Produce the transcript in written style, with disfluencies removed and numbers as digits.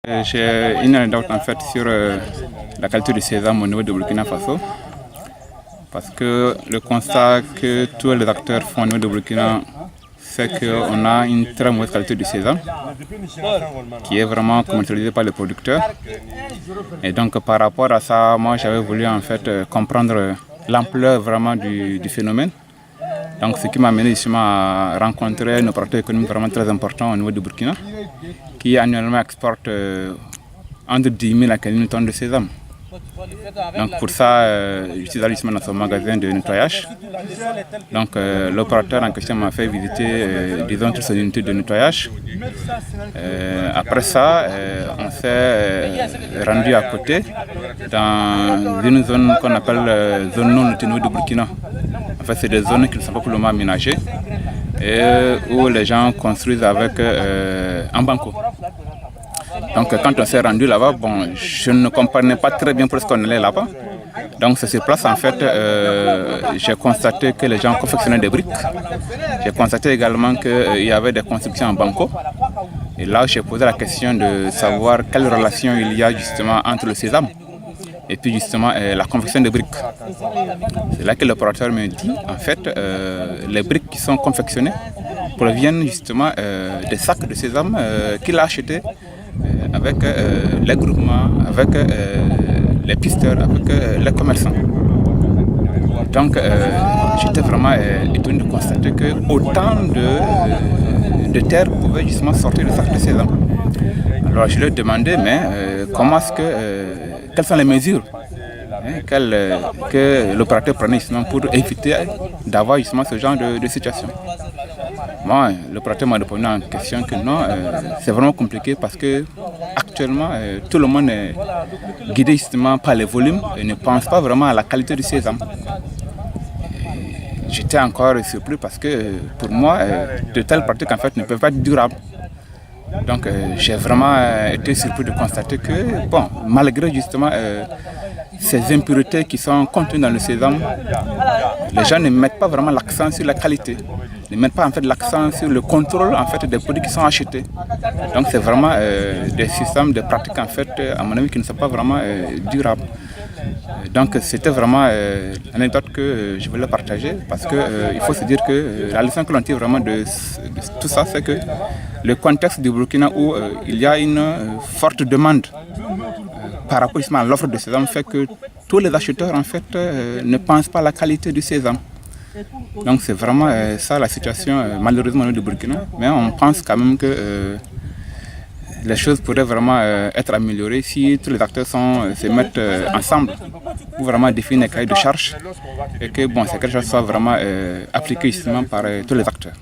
J'ai une anecdote en fait sur la qualité du sésame au niveau de Burkina Faso. Parce que le constat que tous les acteurs font au niveau de Burkina, c'est qu'on a une très mauvaise qualité du sésame qui est vraiment commercialisé par les producteurs. Et donc par rapport à ça, moi j'avais voulu en fait comprendre l'ampleur vraiment du phénomène. Donc ce qui m'a amené justement à rencontrer un opérateur économique vraiment très important au niveau de Burkina, qui annuellement exporte entre 10 000 à 15 000 tonnes de sésame. Donc pour ça, je suis allé dans son magasin de nettoyage. Donc l'opérateur en question m'a fait visiter disons toutes ses unités de nettoyage. Après ça, on s'est rendu à côté dans une zone qu'on appelle zone non autonome de Burkina. En fait, c'est des zones qui ne sont pas pour le moment aménagées et où les gens construisent avec un banco. Donc quand on s'est rendu là-bas, bon, je ne comprenais pas très bien pourquoi on allait là-bas. Donc sur cette place, en fait, j'ai constaté que les gens confectionnaient des briques. J'ai constaté également qu'il y avait des constructions en banco. Et là, j'ai posé la question de savoir quelle relation il y a justement entre le sésame et puis justement la confection de briques. C'est là que l'opérateur me dit, en fait, les briques qui sont confectionnées proviennent justement des sacs de sésame qu'il a achetés avec les groupements, avec les pisteurs, avec les commerçants. Donc j'étais vraiment étonné de constater que autant de terres pouvaient justement sortir de sacs de sésame. Alors je lui ai demandé, mais comment est-ce que, quelles sont les mesures que l'opérateur prenait justement pour éviter d'avoir justement ce genre de situation. Moi, l'opérateur m'a répondu en question que non, c'est vraiment compliqué parce que actuellement tout le monde est guidé justement par les volumes et ne pense pas vraiment à la qualité du sésame. J'étais encore surpris parce que pour moi, de telles pratiques en fait ne peuvent pas être durables. Donc j'ai vraiment été surpris de constater que, bon, malgré justement ces impuretés qui sont contenues dans le sésame, les gens ne mettent pas vraiment l'accent sur la qualité, ne mettent pas en fait l'accent sur le contrôle en fait des produits qui sont achetés. Donc c'est vraiment des systèmes, des pratiques en fait, à mon avis, qui ne sont pas vraiment durables. Donc c'était vraiment une anecdote que je voulais partager parce qu'il faut se dire que la leçon que l'on tire vraiment de tout ça, c'est que le contexte du Burkina où il y a une forte demande par rapport à l'offre de sésame fait que tous les acheteurs en fait ne pensent pas à la qualité du sésame. Donc c'est vraiment ça la situation malheureusement du Burkina, mais on pense quand même que les choses pourraient vraiment être améliorées si tous les acteurs se mettent ensemble pour vraiment définir un cahier de charges et que bon, ces cahiers de charges soient vraiment appliqués justement par tous les acteurs.